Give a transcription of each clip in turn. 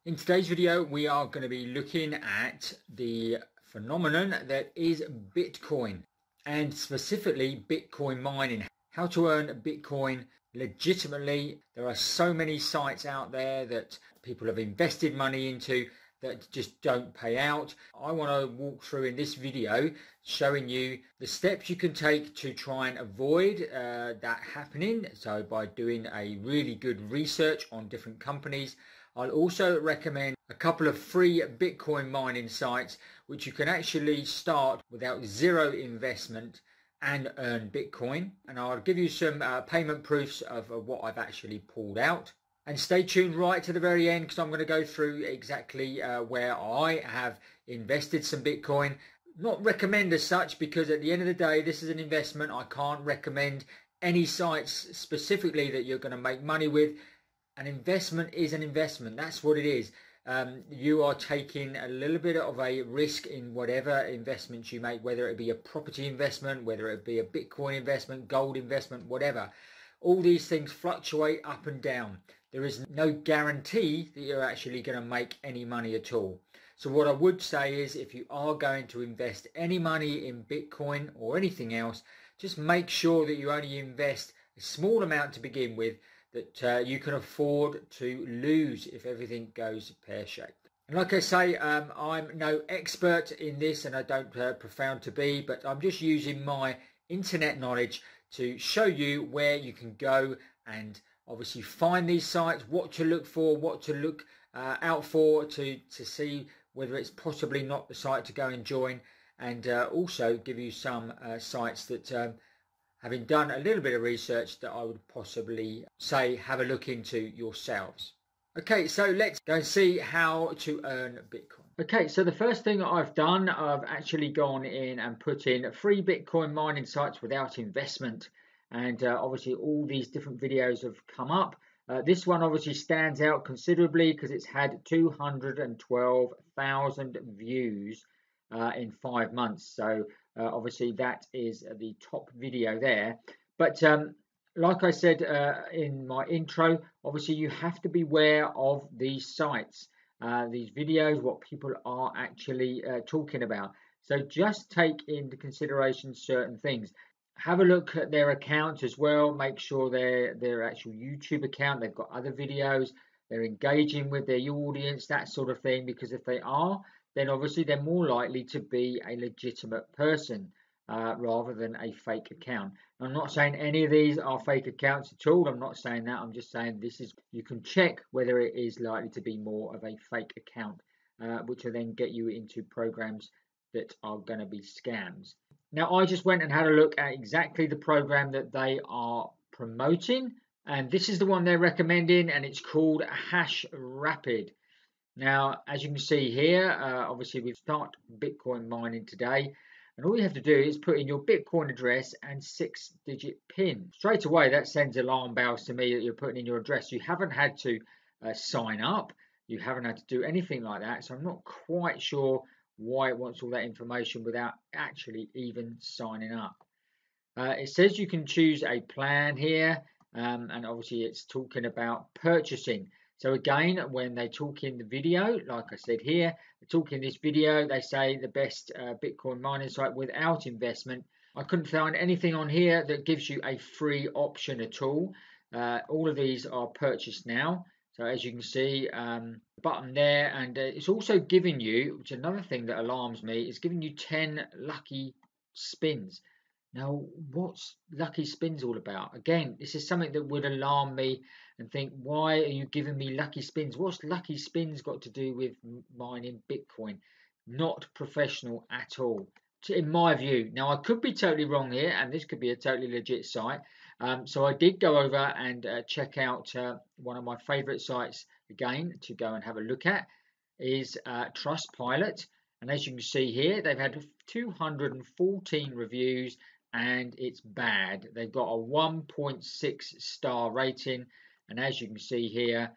In today's video, we are going to be looking at the phenomenon that is Bitcoin, and specifically Bitcoin mining, how to earn Bitcoin legitimately. There are so many sites out there that people have invested money into that just don't pay out. I want to walk through in this video showing you the steps you can take to try and avoid that happening. So by doing a really good research on different companies, I'll also recommend a couple of free Bitcoin mining sites which you can actually start without zero investment and earn Bitcoin. And I'll give you some payment proofs of what I've actually pulled out. And stay tuned right to the very end, because I'm going to go through exactly where I have invested some Bitcoin. Not recommend as such, because at the end of the day, this is an investment. I can't recommend any sites specifically that you're going to make money with. An investment is an investment. That's what it is. You are taking a little bit of a risk in whatever investments you make, whether it be a property investment, whether it be a Bitcoin investment, gold investment, whatever. All these things fluctuate up and down. There is no guarantee that you're actually going to make any money at all. So what I would say is, if you are going to invest any money in Bitcoin or anything else, just make sure that you only invest a small amount to begin with, that you can afford to lose if everything goes pear-shaped. And like I say, I'm no expert in this, and I don't profound to be, but I'm just using my internet knowledge to show you where you can go and obviously find these sites, what to look for, what to look out for to see whether it's possibly not the site to go and join, and also give you some sites that having done a little bit of research, that I would possibly say have a look into yourselves. Okay, so let's go and see how to earn Bitcoin. Okay, so the first thing that I've done, I've actually gone in and put in free Bitcoin mining sites without investment. And obviously all these different videos have come up. This one obviously stands out considerably because it's had 212,000 views in 5 months. So obviously that is the top video there. But like I said in my intro, obviously you have to be aware of these sites, these videos, what people are actually talking about. So just take into consideration certain things. Have a look at their account as well. Make sure their actual YouTube account, they've got other videos, they're engaging with their audience, that sort of thing. Because if they are, then obviously they're more likely to be a legitimate person rather than a fake account. I'm not saying any of these are fake accounts at all. I'm not saying that. I'm just saying this is, you can check whether it is likely to be more of a fake account, which will then get you into programs that are going to be scams. Now, I just went and had a look at exactly the program that they are promoting, and this is the one they're recommending, and it's called Hash Rapid. Now, as you can see here, obviously we start Bitcoin mining today, and all you have to do is put in your Bitcoin address and 6-digit PIN. Straight away, that sends alarm bells to me that you're putting in your address. You haven't had to sign up. You haven't had to do anything like that. So I'm not quite sure why it wants all that information without actually even signing up. It says you can choose a plan here, and obviously it's talking about purchasing. So again, when they talk in the video, like I said here, they talk in this video, they say the best Bitcoin mining site without investment. I couldn't find anything on here that gives you a free option at all. All of these are purchased now. So as you can see, the button there, and it's also giving you, which is another thing that alarms me, is giving you 10 lucky spins. Now, what's lucky spins all about? Again, this is something that would alarm me and think, why are you giving me lucky spins? What's lucky spins got to do with mining Bitcoin? Not professional at all, in my view. Now, I could be totally wrong here, and this could be a totally legit site. So I did go over and check out one of my favorite sites again to go and have a look at is Trustpilot. And as you can see here, they've had 214 reviews, and it's bad. They've got a 1.6 star rating, and as you can see here,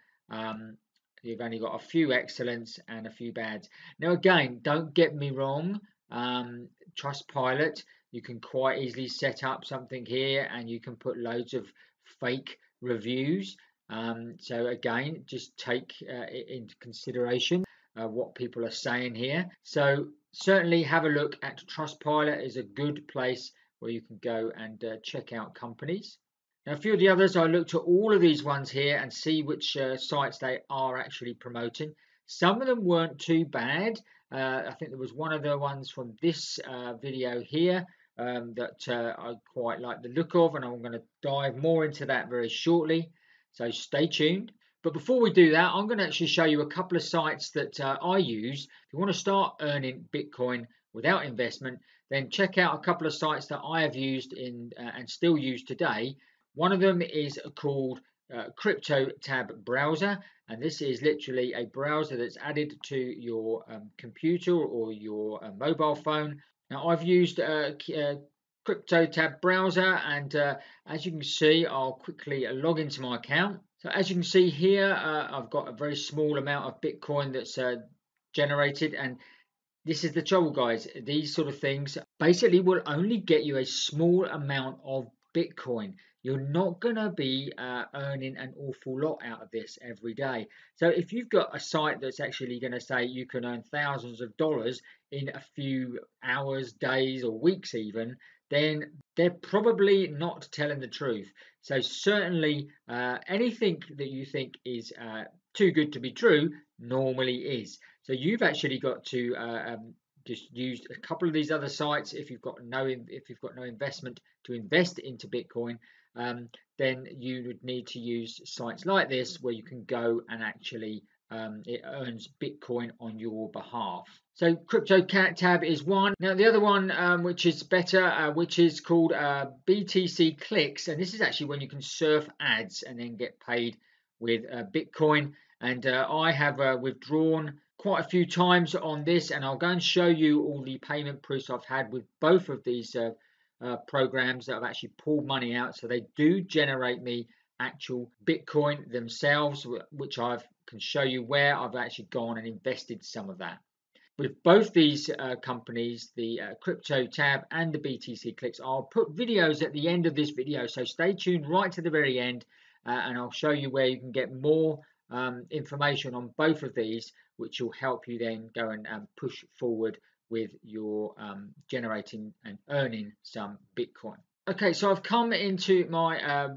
you've only got a few excellents and a few bads. Now again, don't get me wrong, Trustpilot, you can quite easily set up something here and you can put loads of fake reviews, So again, just take into consideration what people are saying here. So certainly have a look at Trustpilot. Is a good place where you can go and check out companies. Now, a few of the others, I looked at all of these ones here and see which sites they are actually promoting. Some of them weren't too bad. I think there was one of the ones from this video here that I quite like the look of, and I'm going to dive more into that very shortly. So stay tuned. But before we do that, I'm going to actually show you a couple of sites that I use. If you want to start earning Bitcoin without investment, then check out a couple of sites that I have used in and still use today. One of them is called CryptoTab browser, and this is literally a browser that's added to your computer or your mobile phone. Now I've used CryptoTab browser, and as you can see, I'll quickly log into my account. So as you can see here, I've got a very small amount of Bitcoin that's generated, and this is the trouble, guys. These sort of things basically will only get you a small amount of Bitcoin. You're not going to be earning an awful lot out of this every day. So if you've got a site that's actually going to say you can earn thousands of dollars in a few hours, days, or weeks even, then they're probably not telling the truth. So certainly anything that you think is too good to be true normally is. So you've actually got to just use a couple of these other sites. If you've got no investment to invest into Bitcoin, then you would need to use sites like this where you can go and actually it earns Bitcoin on your behalf. So CryptoTab is one. Now the other one, which is better, which is called BTC Clicks, and this is actually when you can surf ads and then get paid with Bitcoin. And I have withdrawn quite a few times on this, and I'll go and show you all the payment proofs I've had with both of these programs that have actually pulled money out. So they do generate me actual Bitcoin themselves, which I can show you where I've actually gone and invested some of that. With both these companies, the CryptoTab and the BTC Clicks, I'll put videos at the end of this video, so stay tuned right to the very end, and I'll show you where you can get more information on both of these, which will help you then go and push forward with your generating and earning some Bitcoin. Okay, so I've come into my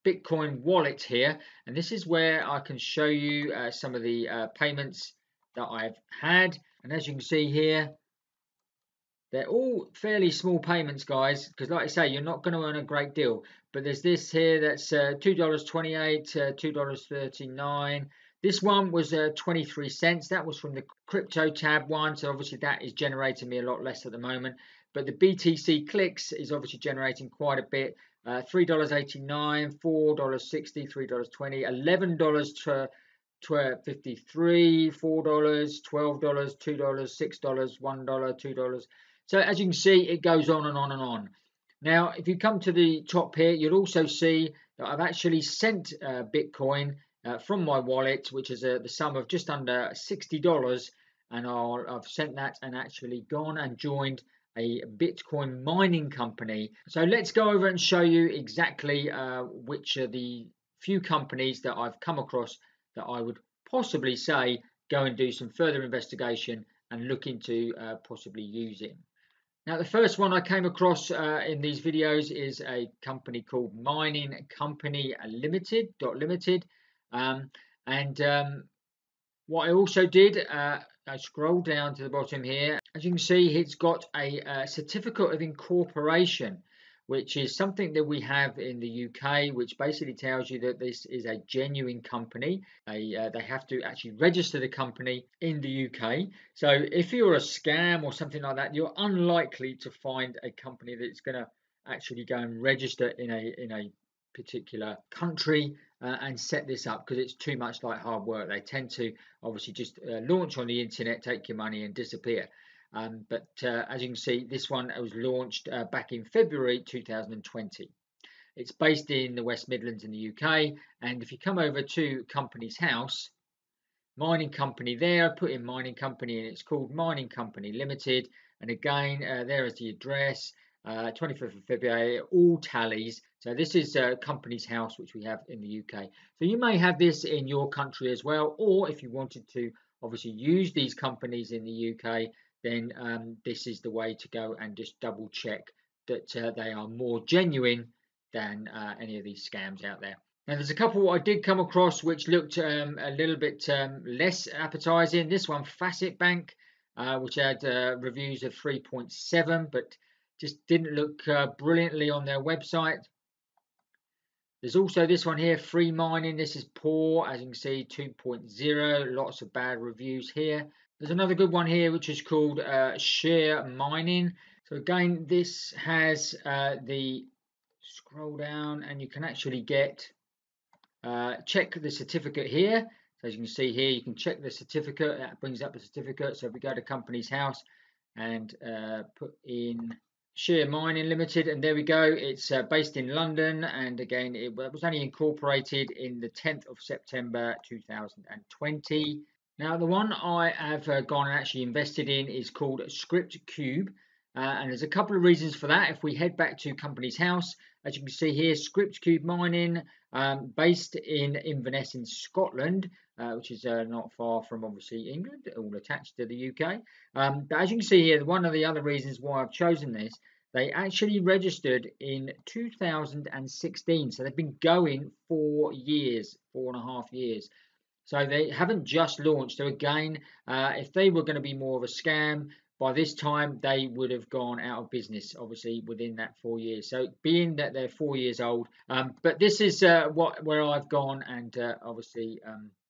Bitcoin wallet here, and this is where I can show you some of the payments that I've had. And as you can see here, they're all fairly small payments, guys, because like I say, you're not going to earn a great deal. But there's this here that's $2.28, $2.39. This one was 23 cents. That was from the CryptoTab one, so obviously that is generating me a lot less at the moment. But the BTC Clicks is obviously generating quite a bit. $3.89, $4.60, $3.20, $11 to $12.53, $4, $12, $2, $6, $1, $2. So as you can see, it goes on and on and on. Now, if you come to the top here, you'll also see that I've actually sent Bitcoin from my wallet, which is the sum of just under $60, and I've sent that and actually gone and joined a Bitcoin mining company. So let's go over and show you exactly which are the few companies that I've come across that I would possibly say go and do some further investigation and look into possibly using. Now, the first one I came across in these videos is a company called Mining Company Limited. What I also did, I scroll down to the bottom here. As you can see, it's got a certificate of incorporation, which is something that we have in the UK, which basically tells you that this is a genuine company. They have to actually register the company in the UK. So if you're a scam or something like that, you're unlikely to find a company that's going to actually go and register in a particular country and set this up, because it's too much like hard work. They tend to obviously just launch on the internet, take your money and disappear. But as you can see, this one was launched back in February 2020. It's based in the West Midlands in the UK, and if you come over to Company's House, mining company there, I put in mining company and it's called Mining Company Limited, and again there is the address. 25th of February, all tallies. So this is Companies House, which we have in the UK. So you may have this in your country as well, or if you wanted to obviously use these companies in the UK, then this is the way to go, and just double check that they are more genuine than any of these scams out there. Now, there's a couple I did come across which looked a little bit less appetizing. This one, Facet Bank, which had reviews of 3.7, but just didn't look brilliantly on their website. There's also this one here, Free Mining. This is poor, as you can see, 2.0. Lots of bad reviews here. There's another good one here, which is called Share Mining. So again, this has the scroll down, and you can actually get check the certificate here. So as you can see here, you can check the certificate. That brings up the certificate. So if we go to Companies House and put in Share Mining Limited, and there we go. It's based in London, and again, it was only incorporated in the 10th of September 2020. Now, the one I have gone and actually invested in is called ScriptCube, and there's a couple of reasons for that. If we head back to Companies House, as you can see here, ScriptCube Mining, based in Inverness in Scotland, which is not far from obviously England, all attached to the UK. But as you can see here, one of the other reasons why I've chosen this, they actually registered in 2016, so they've been going 4 years, 4.5 years. So they haven't just launched. So again, if they were going to be more of a scam, by this time they would have gone out of business, obviously within that 4 years. So being that they're 4 years old, but this is where I've gone and obviously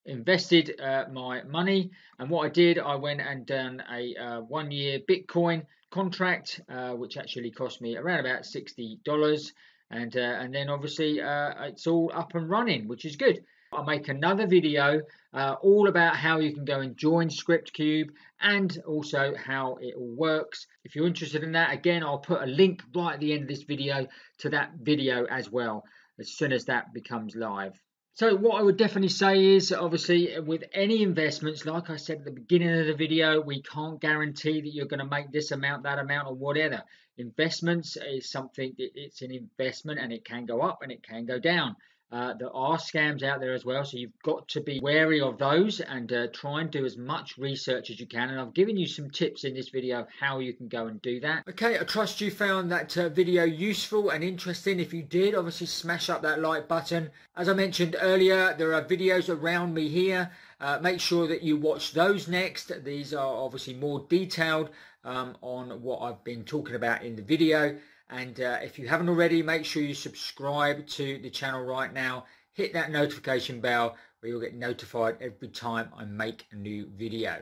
invested my money. And what I did, I went and done a 1 year Bitcoin contract, which actually cost me around about $60, and then obviously it's all up and running, which is good. I'll make another video all about how you can go and join ScriptCube, and also how it all works. If you're interested in that, again, I'll put a link right at the end of this video to that video as well, as soon as that becomes live. So what I would definitely say is, obviously, with any investments, like I said at the beginning of the video, we can't guarantee that you're going to make this amount, that amount, or whatever. Investments is something, it's an investment, and it can go up and it can go down. There are scams out there as well, so you've got to be wary of those, and try and do as much research as you can. And I've given you some tips in this video of how you can go and do that. Okay, I trust you found that video useful and interesting. If you did, obviously smash up that like button. As I mentioned earlier, there are videos around me here. Make sure that you watch those next. These are obviously more detailed on what I've been talking about in the video. And if you haven't already, make sure you subscribe to the channel right now. Hit that notification bell where you'll get notified every time I make a new video.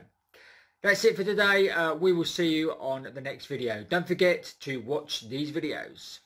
That's it for today. We will see you on the next video. Don't forget to watch these videos.